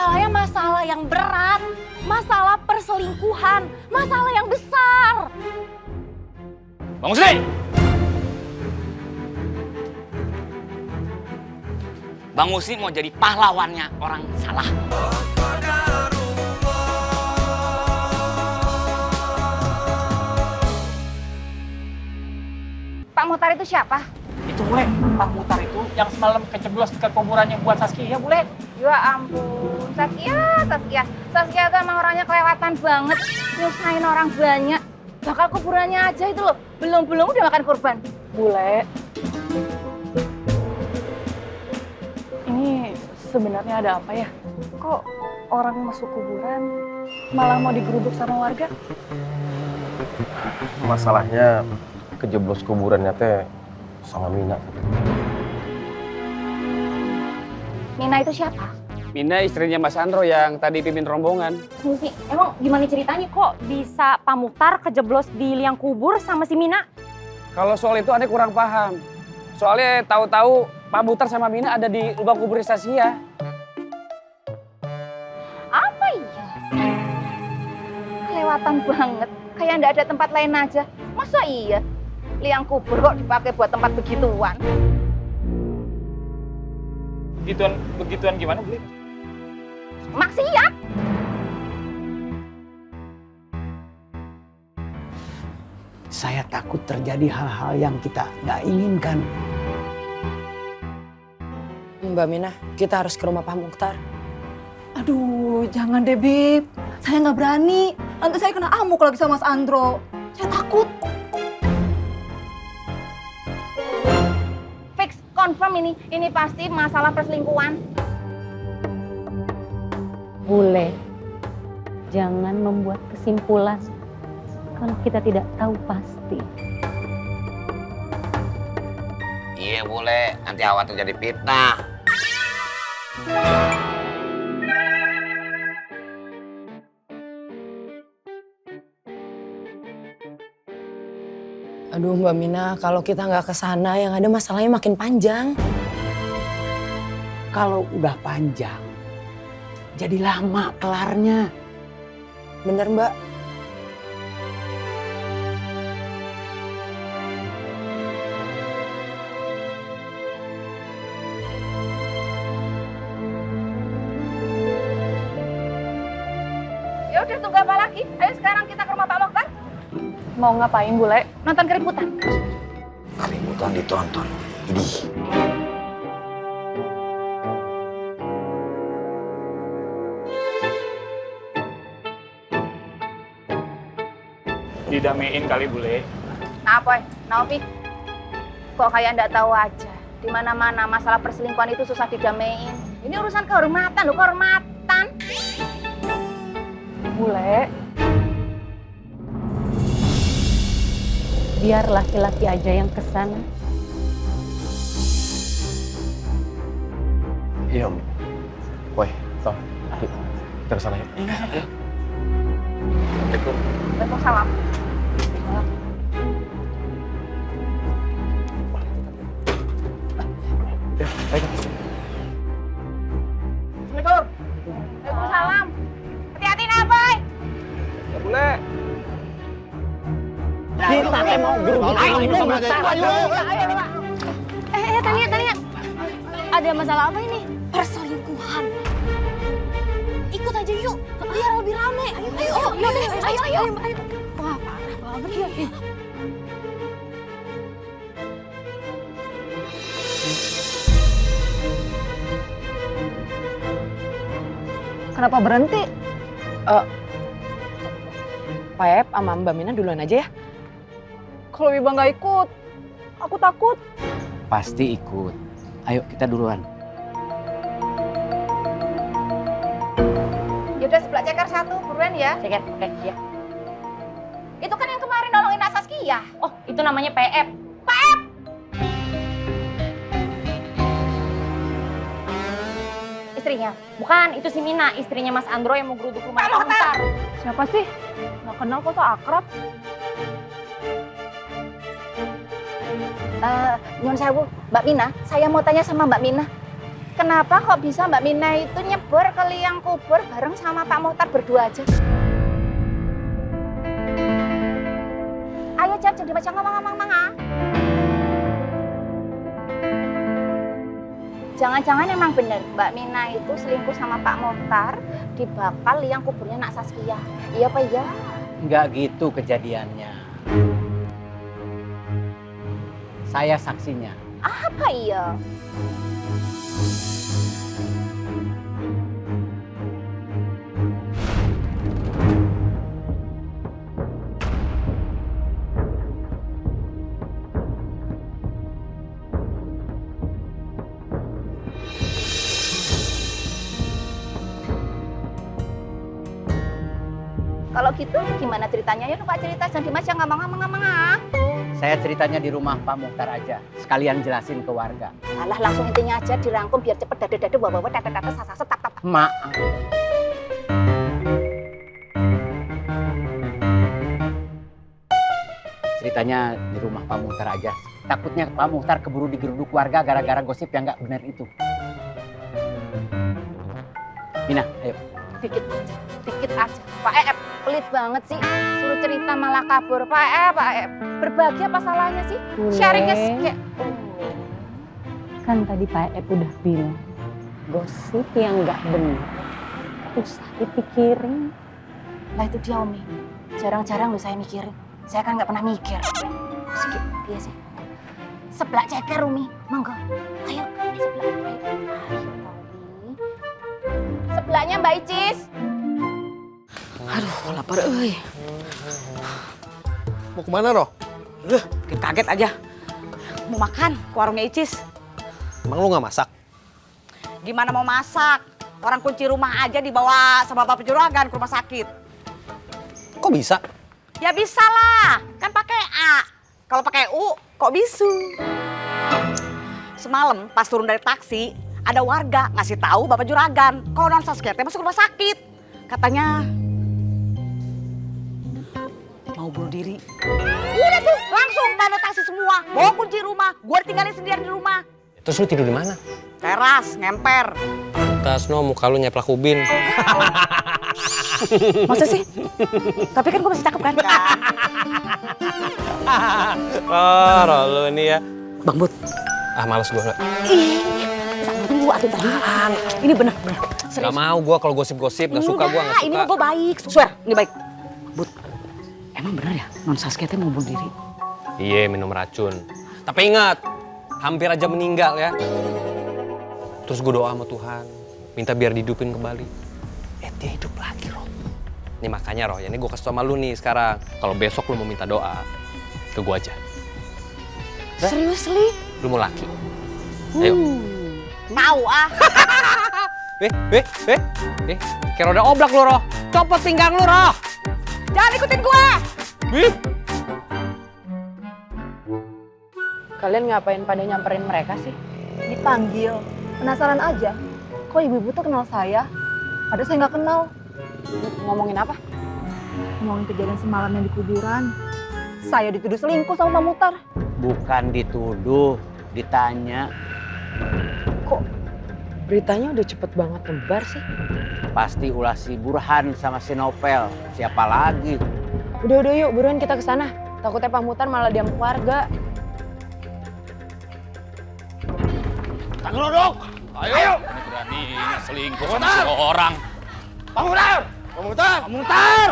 masalahnya masalah yang berat, masalah perselingkuhan, masalah yang besar. Bang Musli! Bang Musli mau jadi pahlawannya orang salah. Pak Muhtar itu siapa? Itu bule, Pak Muhtar itu yang semalam keceblos ke kuburannya buat Saskia bule. Ya ampun, Saskia itu emang orangnya kelewatan banget, nyusahin orang banyak. Bakal kuburannya aja itu loh, belum udah makan korban. Bule, ini sebenarnya ada apa ya? Kok orang masuk kuburan malah mau digeruduk sama warga? Masalahnya kejeblos kuburannya teh sama Mina. Mina itu siapa? Mina istrinya Mas Andro yang tadi pimpin rombongan. Emang gimana ceritanya kok bisa Pak Muhtar kejeblos di liang kubur sama si Mina? Kalau soal itu aneh kurang paham. Soalnya tahu-tahu Pak Muhtar sama Mina ada di lubang kubur Saskia. Apa iya? Kelewatan banget, kayak ndak ada tempat lain aja. Masa iya? Liang kubur kok dipakai buat tempat begituan? Begituan gimana bule? Maksiat! Saya takut terjadi hal-hal yang kita nggak inginkan. Mbak Mina, kita harus ke rumah Pak Muhtar. Aduh, jangan deh, Bib. Saya nggak berani. Nanti saya kena amuk lagi sama Mas Andro. Saya takut. Fix, confirm ini pasti masalah perselingkuhan. Bule, jangan membuat kesimpulan kalau kita tidak tahu pasti. Iya boleh, nanti awal terjadi fitnah. Aduh Mbak Mina, kalau kita nggak ke sana yang ada masalahnya makin panjang. Kalau udah panjang, jadi lama kelarnya. Bener Mbak? Ya udah, tunggu apa lagi? Ayo sekarang kita ke rumah Pak Muhtar. Mau ngapain, Bule? Nonton keributan. Keributan ditonton. Idih. Didamein kali bule. Nah, Poy, Naomi, kok kayak ndak tahu aja. Di mana-mana masalah perselingkuhan itu susah didamein. Ini urusan kehormatan loh, kehormatan. Bule, Biar laki-laki aja yang kesana. Iya Om. Woi, Tom. Kita kesana yuk. Assalamualaikum. Waalaikumsalam. Ya, baik. Assalamualaikum. Waalaikumsalam. Hati-hati nah, Boy. Ya bule. Kita teh mau geruduk sama Muhtar. Tania. Ada masalah apa ini? Perselingkuhan. Ikut aja yuk, biar lebih rame. Ayo. Wah, parah banget ya. kenapa berhenti? Pep sama Mbak Mina duluan aja ya. Kalau Wiba nggak ikut, aku takut. Pasti ikut. Ayo kita duluan. Yaudah, sebelah ceker satu, buruan ya. Ceker, oke, ya. Itu kan yang kemarin nolongin Nak Saskia. Oh, itu namanya PF. Istrinya. Bukan, itu si Mina, istrinya Mas Andro yang mau geruduk rumah Pak Muhtar. Siapa sih? Nggak kenal kok, so akrab. Nyun sewu, Mbak Mina, saya mau tanya sama Mbak Mina. Kenapa kok bisa Mbak Mina itu nyebur ke liang kubur bareng sama Pak Muhtar berdua aja? Ayo jawab, jangan baca ngomong-ngomong ah. Jangan-jangan emang bener Mbak Mina itu selingkuh sama Pak Muhtar di bakal liang kuburnya Nak Saskia. Iya apa iya? Nggak gitu kejadiannya. Saya saksinya. Apa iya? Kalau gitu gimana ceritanya? Ya lupa cerita, jangan diem aja ngomong-ngomong ah. Saya ceritanya di rumah Pak Muhtar aja. Sekalian jelasin ke warga. Alah langsung intinya aja dirangkum biar cepet dada-dada bawa-bawa tata-tata sasa tap tap. Mak. Ceritanya di rumah Pak Muhtar aja. Takutnya Pak Muhtar keburu digeruduk warga gara-gara gosip yang nggak benar itu. Mina, ayo. Dikit aja. Pak Ep, pelit banget sih. Suruh cerita malah kabur. Pak Ep. Berbagi apa salahnya sih? Sharingnya kayak... Kan tadi Pak Ep udah bilang, gosip yang nggak benar usah dipikirin. Lah itu dia Umi. Jarang-jarang loh saya mikirin. Saya kan nggak pernah mikir. Sedikit, dia sih. Seblak ceker Umi, monggo. Ayo, seblak. Ayo, Umi. Seblaknya Mbak Icis. Aduh, lapar euy. Mau kemana, Roh? Bikin kaget aja. Mau makan ke warungnya Icis. Emang lu nggak masak? Gimana mau masak? Orang kunci rumah aja dibawa sama bapak juragan ke rumah sakit. Kok bisa? Ya bisa lah, kan pakai A. Kalau pakai U, kok bisu? Semalam pas turun dari taksi, ada warga ngasih tahu bapak juragan kalau non Saskia masuk rumah sakit. Katanya mau bunuh diri. Udah tuh, langsung tanda taksi semua. Bawa kunci rumah, gue tinggalin sendirian di rumah. Terus lu tidur di mana? Teras, ngemper. Tasno, muka lu nyeplak ubin. Masa sih? Tapi kan gue masih cakep kan? Roh, lu ini ya. Bang Bud. Ah, males gua nggak. Tunggu atuh tadi. Ini benar. Gak mau gua kalau gosip-gosip, gak suka gua, gak suka. Ini mah gue baik. Swear, ini baik. Bud, emang benar ya non Saskia mau bunuh diri? Iya, minum racun. Tapi ingat, hampir aja meninggal ya. Terus gue doa sama Tuhan, minta biar dihidupin kembali. Dia hidup lagi, Roh. Ini makanya, Roh, ya ini gue kasih tau sama lu nih sekarang. Kalau besok lu mau minta doa, ke gue aja. Serius, Li? Lu mau laki? Ayo. Mau ah. Kayak roda oblak lu, Roh. Copot pinggang lu, Roh. Jangan ikutin gue. Kalian ngapain pada nyamperin mereka sih? Dipanggil. Penasaran aja. Kok ibu-ibu tuh kenal saya? Padahal saya nggak kenal. Ngomongin apa? Ngomongin kejadian semalam yang di kuburan. Saya dituduh selingkuh sama Pak Muhtar. Bukan dituduh, ditanya. Kok beritanya udah cepet banget nyebar sih? Pasti ulah si Burhan sama si Novel. Siapa lagi? Udah yuk, buruan kita ke sana. Takutnya Pak Muhtar malah diam keluarga. Tangeruduk! Ayo! Berani selingkuh sama seorang. Pak Muhtar! Pak Muhtar! Pak Muhtar!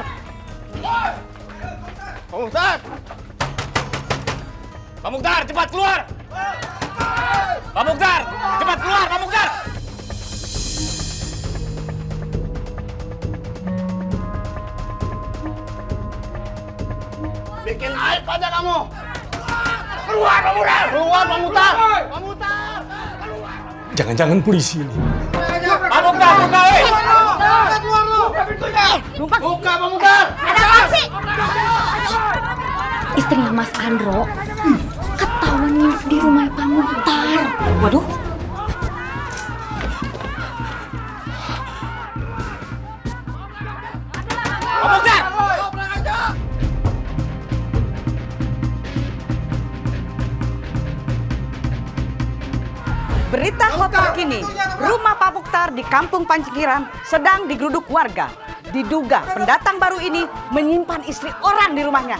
Pak Muhtar! Pak Muhtar, cepat keluar! Pak Muhtar, cepat keluar, Pak Muhtar! Bikin aib aja kamu! Keluar, Pak Muhtar! Keluar, Pak Muhtar! Pak Muhtar! Jangan-jangan polisi ini. Pak Muhtar, buka, weh! Keluar lu! Buka pintunya! Buka, Pak Muhtar! Ada apa sih? Istrinya Mas Andro ketahuan nginep di rumah Pak Muhtar. Waduh. Pak Muhtar! Berita Berita hot terkini, rumah Pak Mukhtar di Kampung Pancikiran sedang digeruduk warga. Diduga pendatang baru ini menyimpan istri orang di rumahnya.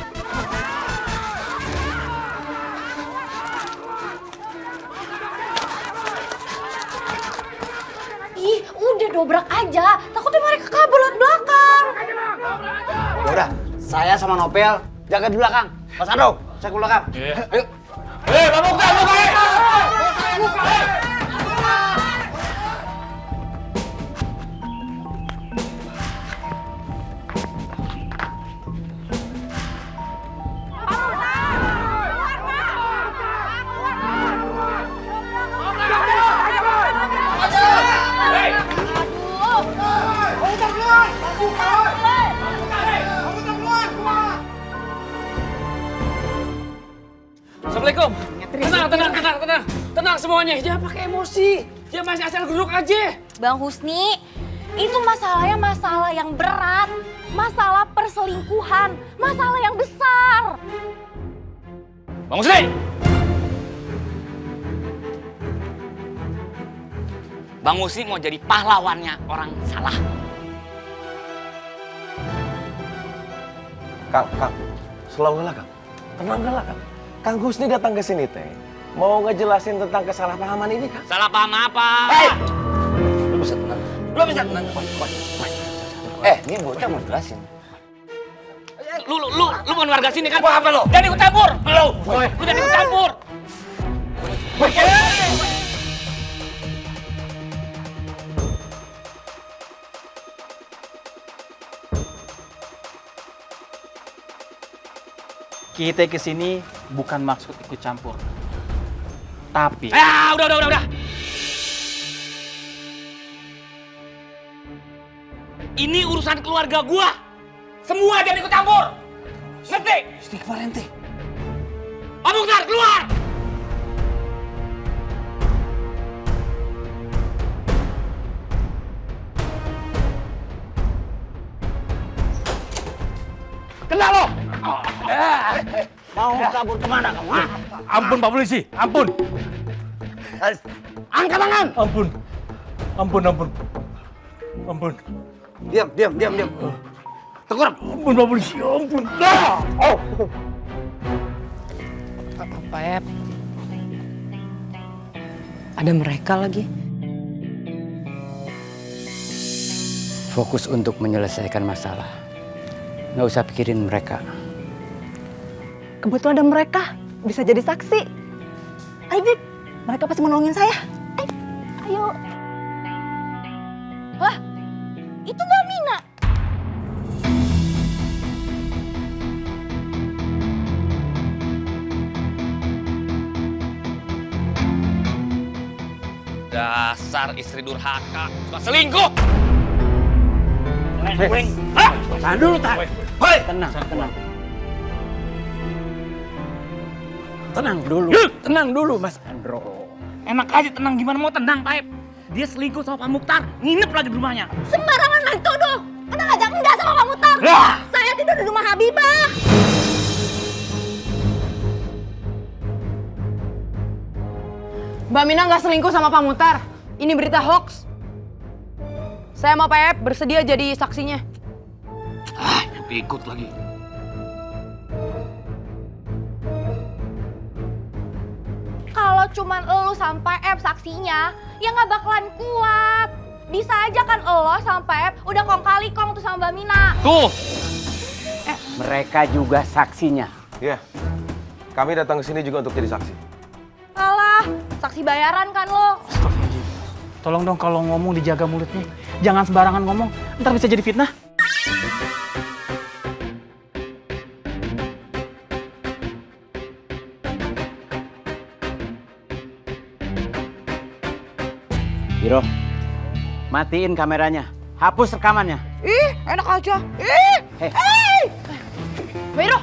Ih, udah dobrak aja. Takutnya mereka kabur lewat belakang. Udah, saya sama Nopel jaga di belakang. Mas Andro, saya ke belakang. Ayo. Pak Mukhtar, buka! Assalamualaikum. Tenang semuanya. Jangan pakai emosi. Dia masih asal geruduk aja. Bang Husni, itu masalahnya masalah yang berat. Masalah perselingkuhan. Masalah yang besar. Bang Husni! Bang Husni mau jadi pahlawannya orang salah. Kang, slow lah Kang. Tenang lah Kang. Kang Husni datang ke sini teh mau ngejelasin tentang kesalahpahaman ini Kang. Salah paham apa? Lu bisa tenang. Ini bocah mau jelasin. Lu bukan warga sini kan? Apa lo? Jangan ikut campur. Lu jangan ikut campur. Kita kesini bukan maksud ikut campur. Tapi... Udah. Ini urusan keluarga gua. Semua jangan ikut campur. Ngerti? Istighfar ente. Pak Mukhtar, keluar! Kena lo! Mau kabur kemana kamu? Ampun Pak Polisi, ampun. Angkat tangan! Ampun. Diam. Tengkurap. Ampun Pak Polisi, ampun. Pak Ep, ada mereka lagi. Fokus untuk menyelesaikan masalah. Nggak usah pikirin mereka. Kebetulan ada mereka, bisa jadi saksi. Ayo Bib, mereka pasti menolongin saya. Ayo. Wah, itu Mbak Mina. Dasar istri durhaka, suka selingkuh. Tahan dulu, tahan. Hoi! Tenang dulu, Mas Andro. Enak aja tenang, gimana mau tenang, Pak? Dia selingkuh sama Pak Mukhtar, nginep lagi di rumahnya. Sembarangan main tuduh. Kenal aja enggak sama Pak Mukhtar. Saya tidur di rumah Habibah. Mbak Mina nggak selingkuh sama Pak Mukhtar. Ini berita hoax. Saya sama Pak Ep bersedia jadi saksinya. Ikut lagi. Kalau cuman elu sampai Ep saksinya, ya nggak bakalan kuat. Bisa aja kan elo sampai Ep udah kong kali kong tuh sama Mbak Mina. Tuh. Mereka juga saksinya. Iya. Kami datang ke sini juga untuk jadi saksi. Alah, saksi bayaran kan lo. Tolong dong kalau ngomong dijaga mulutnya. Jangan sembarangan ngomong, ntar bisa jadi fitnah. Biro, matiin kameranya. Hapus rekamannya. Ih, enak aja. Ih! Hei. Mbak Iro,